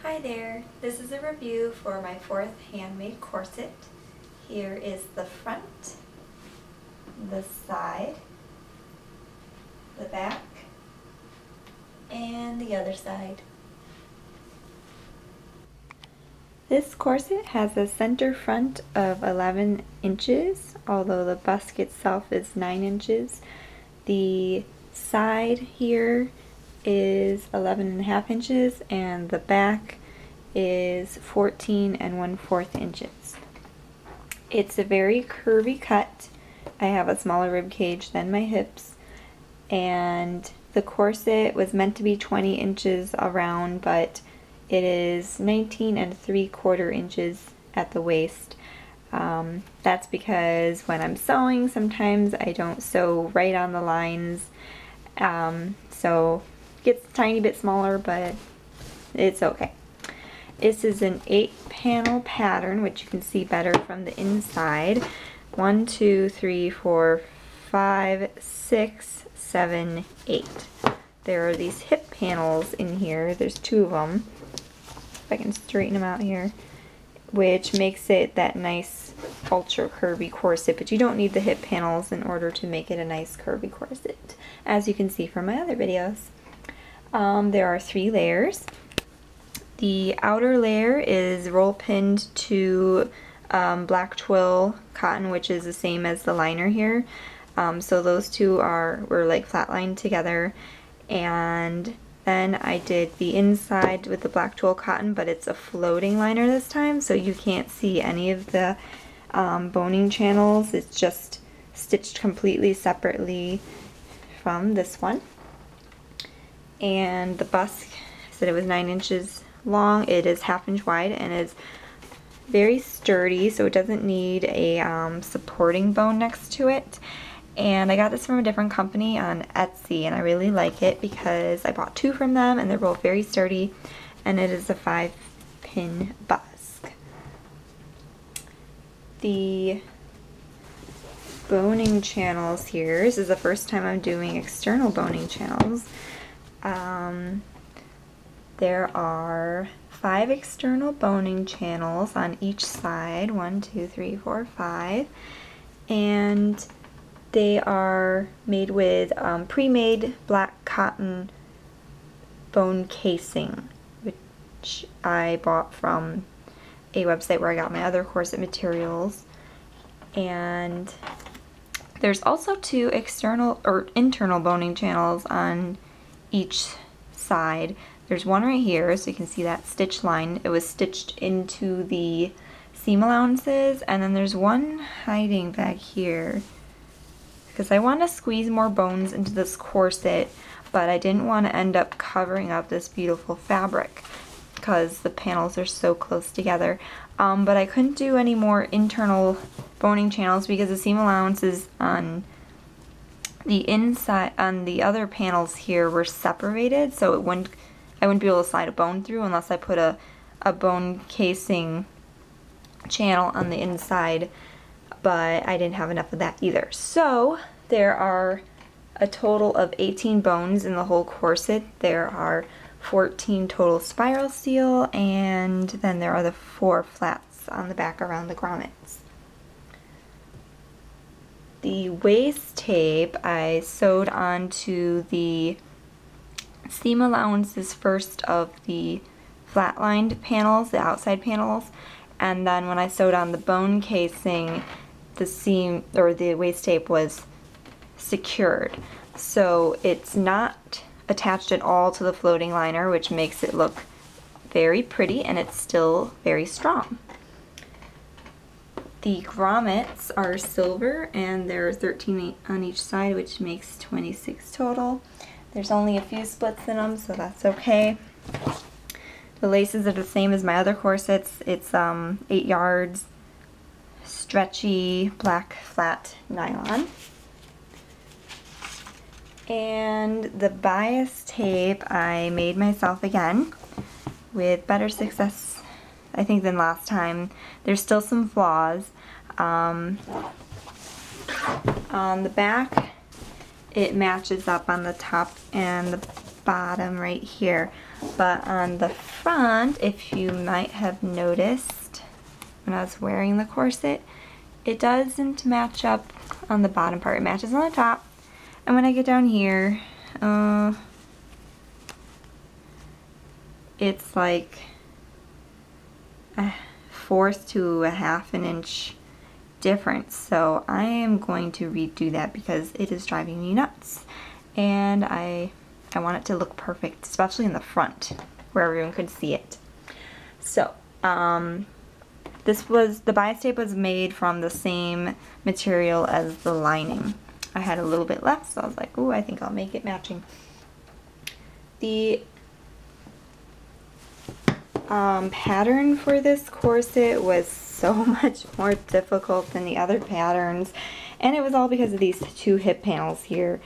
Hi there, this is a review for my fourth handmade corset. Here is the front, the side, the back, and the other side. This corset has a center front of 11 inches, although the bust itself is 9 inches. The side here is 11.5 inches and the back is 14 1/4 inches. It's a very curvy cut. I have a smaller rib cage than my hips, and the corset was meant to be 20 inches around, but it is 19 3/4 inches at the waist. That's because when I'm sewing, sometimes I don't sew right on the lines, so it gets a tiny bit smaller, but it's okay. This is an 8-panel pattern, which you can see better from the inside. 1, 2, 3, 4, 5, 6, 7, 8. There are these hip panels in here. There's 2 of them. If I can straighten them out here, which makes it that nice ultra curvy corset, but you don't need the hip panels in order to make it a nice curvy corset, as you can see from my other videos. There are 3 layers. The outer layer is roll pinned to black twill cotton, which is the same as the liner here. So those two were like flat lined together, and then I did the inside with the black twill cotton, but it's a floating liner this time, so you can't see any of the boning channels. It's just stitched completely separately from this one. And the bust, I said it was 9 inches long. It is 1/2 inch wide and is very sturdy, so it doesn't need a supporting bone next to it. And I got this from a different company on Etsy, and I really like it because I bought 2 from them and they're both very sturdy, and it is a 5-pin bust. The boning channels here, this is the first time I'm doing external boning channels. There are 5 external boning channels on each side, 1, 2, 3, 4, 5, and they are made with pre-made black cotton bone casing, which I bought from a website where I got my other corset materials. And there's also 2 external or internal boning channels on each side. There's one right here, so you can see that stitch line. It was stitched into the seam allowances, and then there's one hiding back here because I want to squeeze more bones into this corset, but I didn't want to end up covering up this beautiful fabric because the panels are so close together. But I couldn't do any more internal boning channels because the seam allowances on the inside, on the other panels here, were separated, so I wouldn't be able to slide a bone through unless I put a bone casing channel on the inside, but I didn't have enough of that either. So there are a total of 18 bones in the whole corset. There are 14 total spiral steel, and then there are the 4 flats on the back around the grommets. The waist tape I sewed onto the seam allowances first of the flat lined panels, the outside panels, and then when I sewed on the bone casing, the seam or the waist tape was secured. So it's not attached at all to the floating liner, which makes it look very pretty, and it's still very strong. The grommets are silver, and there are 13 on each side, which makes 26 total. There's only a few splits in them, so that's okay. The laces are the same as my other corsets. It's 8 yards, stretchy black flat nylon. And the bias tape I made myself again with better success, I think, than last time. There's still some flaws. On the back, it matches up on the top and the bottom right here. But on the front, if you might have noticed when I was wearing the corset, it doesn't match up on the bottom part. It matches on the top. And when I get down here, it's like a 1/4 to a 1/2 an inch difference. So I am going to redo that because it is driving me nuts. And I want it to look perfect, especially in the front where everyone could see it. So, the bias tape was made from the same material as the lining. I had a little bit left, so I was like, ooh, I think I'll make it matching. The pattern for this corset was so much more difficult than the other patterns, and it was all because of these 2 hip panels here.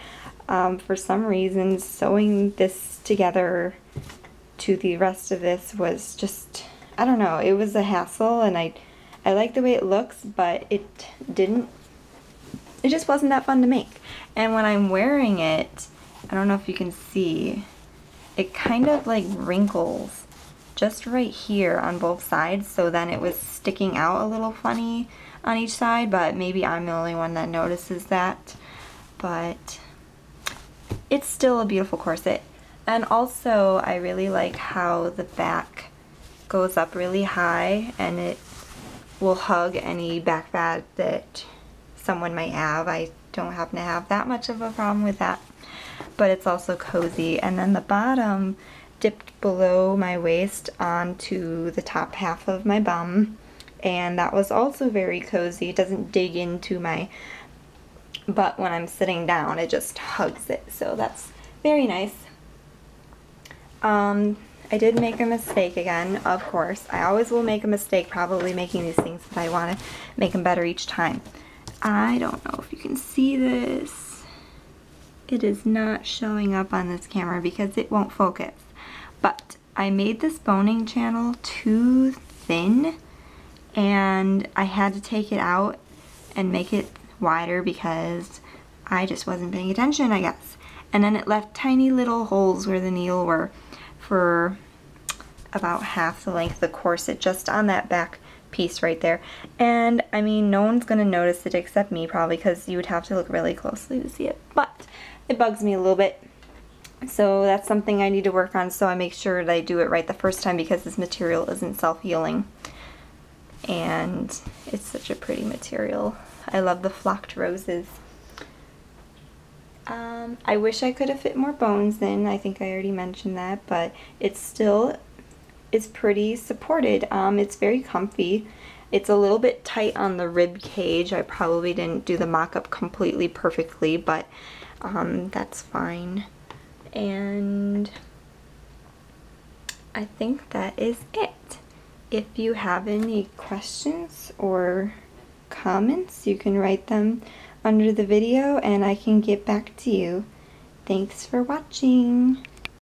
For some reason, sewing this together to the rest of this was just, I don't know, it was a hassle, and I like the way it looks, but it just wasn't that fun to make. And when I'm wearing it, I don't know if you can see, it kind of like wrinkles just right here on both sides, so then it was sticking out a little funny on each side, but maybe I'm the only one that notices that. But it's still a beautiful corset. And also, I really like how the back goes up really high, and it will hug any back fat that someone might have. I don't happen to have that much of a problem with that, but it's also cozy. And then the bottom dipped below my waist onto the top half of my bum, and that was also very cozy. It doesn't dig into my butt when I'm sitting down, it just hugs it, so that's very nice. I did make a mistake again, of course. I always will make a mistake probably making these things, but I want to make them better each time. I don't know if you can see this. It is not showing up on this camera because it won't focus. But I made this boning channel too thin, and I had to take it out and make it wider because I just wasn't paying attention, I guess. And then it left tiny little holes where the needle were for about half the length of the corset, just on that back piece right there. And I mean, no one's gonna notice it except me probably, because you would have to look really closely to see it, but it bugs me a little bit. So that's something I need to work on, so I make sure that I do it right the first time, because this material isn't self-healing. And it's such a pretty material. I love the flocked roses. I wish I could have fit more bones in. I think I already mentioned that, but it's still is pretty supported. It's very comfy. It's a little bit tight on the rib cage. I probably didn't do the mock-up completely perfectly, but that's fine. And I think that is it. If you have any questions or comments, you can write them under the video and I can get back to you. Thanks for watching.